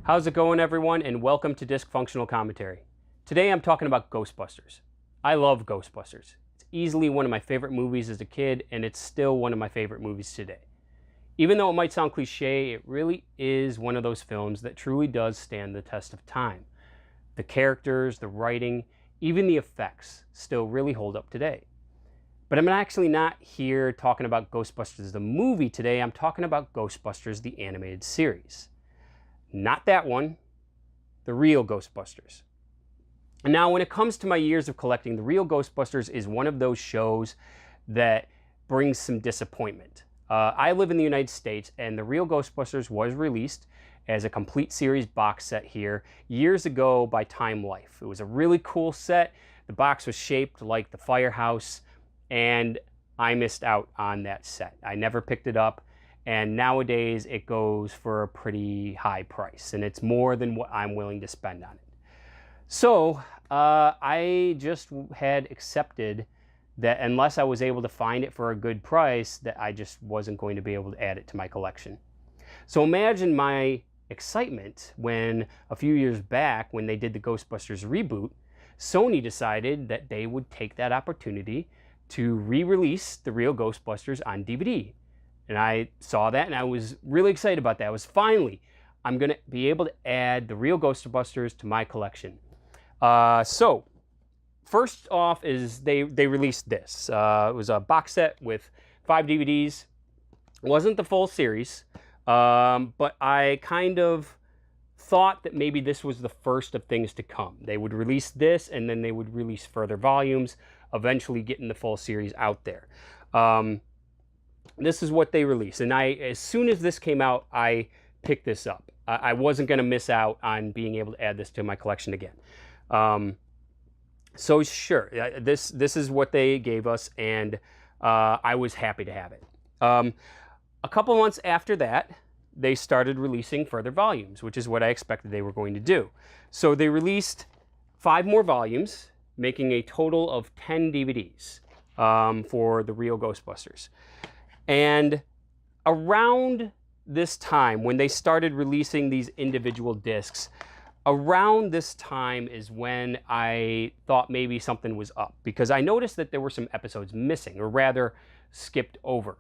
How's it going, everyone, and welcome to Disc Functional Commentary. Today I'm talking about Ghostbusters. I love Ghostbusters. It's easily one of my favorite movies as a kid, and it's still one of my favorite movies today. Even though it might sound cliche, it really is one of those films that truly does stand the test of time. The characters, the writing, even the effects still really hold up today. But I'm actually not here talking about Ghostbusters the movie today. I'm talking about Ghostbusters the animated series. Not that one, the Real Ghostbusters. And now, when it comes to my years of collecting, the Real Ghostbusters is one of those shows that brings some disappointment. I live in the United States, and the Real Ghostbusters was released as a complete series box set here years ago by Time Life. It was a really cool set. The box was shaped like the firehouse, and I missed out on that set. I never picked it up. And nowadays it goes for a pretty high price, and it's more than what I'm willing to spend on it. So I just had accepted that unless I was able to find it for a good price, that I just wasn't going to be able to add it to my collection. So imagine my excitement when a few years back, when they did the Ghostbusters reboot, Sony decided that they would take that opportunity to re-release the Real Ghostbusters on DVD. And I saw that, and I was really excited about that. I was finally, I'm going to be able to add the Real Ghostbusters to my collection. So, first off is they released this. It was a box set with 5 DVDs. It wasn't the full series, but I kind of thought that maybe this was the first of things to come. They would release this, and then they would release further volumes, eventually getting the full series out there. This is what they released, and as soon as this came out, I picked this up. I wasn't going to miss out on being able to add this to my collection again. So sure, this is what they gave us, and I was happy to have it. A couple months after that, they started releasing further volumes, which is what I expected they were going to do. So they released 5 more volumes, making a total of 10 DVDs for the Real Ghostbusters. And around this time, when they started releasing these individual discs, around this time is when I thought maybe something was up, because I noticed that there were some episodes missing, or rather skipped over.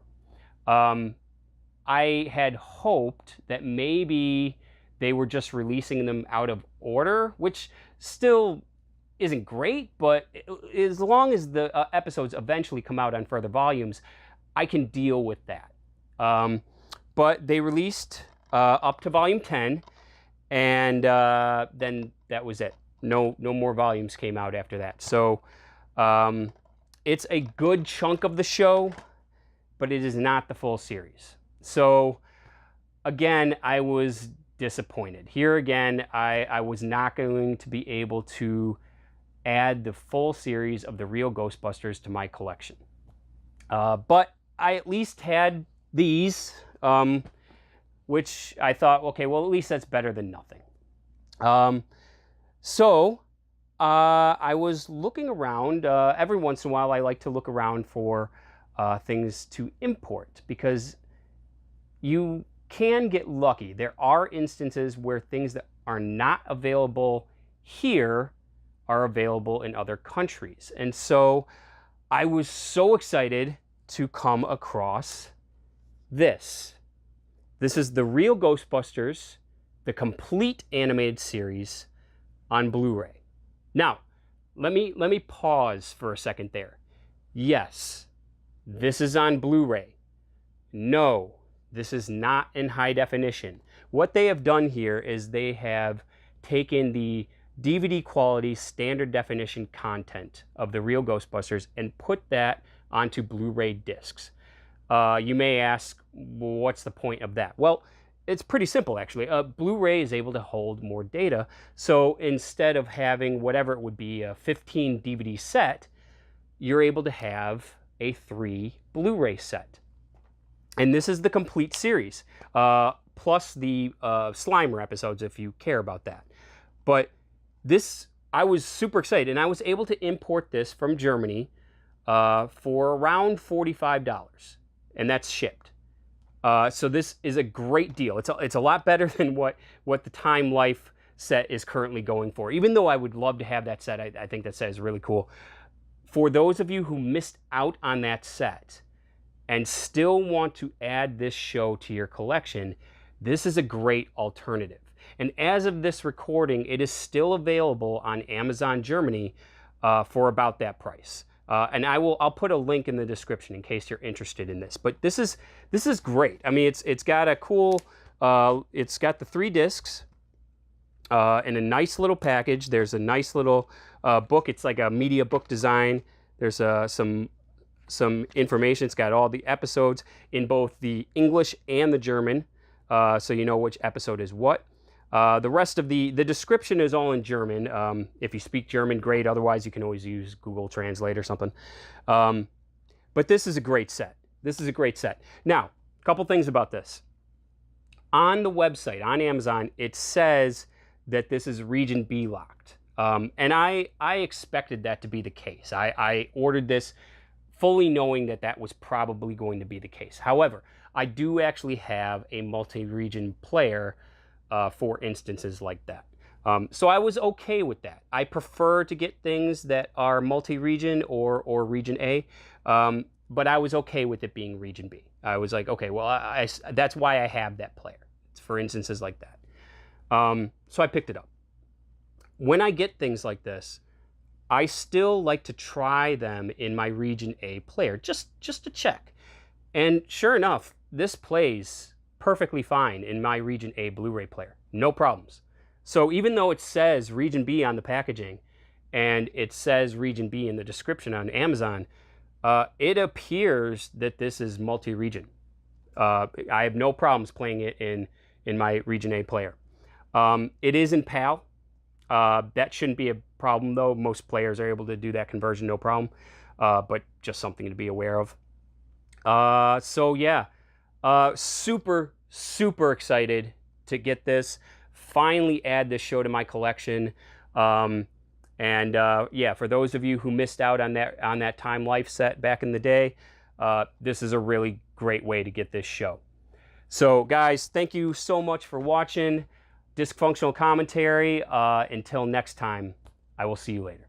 I had hoped that maybe they were just releasing them out of order, which still isn't great, but as long as the episodes eventually come out on further volumes, I can deal with that. But they released up to volume 10, and then that was it. No more volumes came out after that. So it's a good chunk of the show, but it is not the full series. So again, I was disappointed. Here again, I was not going to be able to add the full series of the Real Ghostbusters to my collection. But I at least had these, which I thought, okay, well, at least that's better than nothing. So I was looking around. Every once in a while, I like to look around for things to import, because you can get lucky. There are instances where things that are not available here are available in other countries. And so I was so excited to come across this. This is the Real Ghostbusters, the complete animated series on Blu-ray. Now, let me pause for a second there. Yes, this is on Blu-ray. No, this is not in high definition. What they have done here is they have taken the DVD quality standard definition content of the Real Ghostbusters and put that onto Blu-ray discs. You may ask, well, what's the point of that? Well, it's pretty simple, actually. Blu-ray is able to hold more data, so instead of having whatever it would be, a 15 DVD set, you're able to have a 3 Blu-ray set. And this is the complete series, plus the Slimer episodes, if you care about that. But this, I was super excited, and I was able to import this from Germany for around $45, and that's shipped. So this is a great deal. It's a lot better than what the Time Life set is currently going for. Even though I would love to have that set, I think that set is really cool. For those of you who missed out on that set and still want to add this show to your collection, this is a great alternative. And as of this recording, it is still available on Amazon Germany for about that price. And I'll put a link in the description in case you're interested in this. But this is great. I mean, it's got a cool. It's got the 3 discs in a nice little package. There's a nice little book. It's like a media book design. There's some information. It's got all the episodes in both the English and the German, so you know which episode is what. The rest of the description is all in German. If you speak German, great. Otherwise, you can always use Google Translate or something. But this is a great set. This is a great set. Now, a couple things about this. On the website, on Amazon, it says that this is Region B locked. And I expected that to be the case. I ordered this fully knowing that that was probably going to be the case. However, I do actually have a multi-region player for instances like that. So I was okay with that. I prefer to get things that are multi-region or region A, but I was okay with it being region B. I was like, okay, well, that's why I have that player. It's for instances like that. So I picked it up. When I get things like this, I still like to try them in my region A player, just to check. And sure enough, this plays perfectly fine in my Region A Blu-ray player. No problems. So even though it says Region B on the packaging and it says Region B in the description on Amazon, it appears that this is multi-region. I have no problems playing it in my Region A player. It is in PAL. That shouldn't be a problem though. Most players are able to do that conversion, no problem. But just something to be aware of. So yeah. Super excited to get this. Finally add this show to my collection. Yeah, for those of you who missed out on that Time Life set back in the day, this is a really great way to get this show. So guys, thank you so much for watching Disc Functional Commentary. Until next time, I will see you later.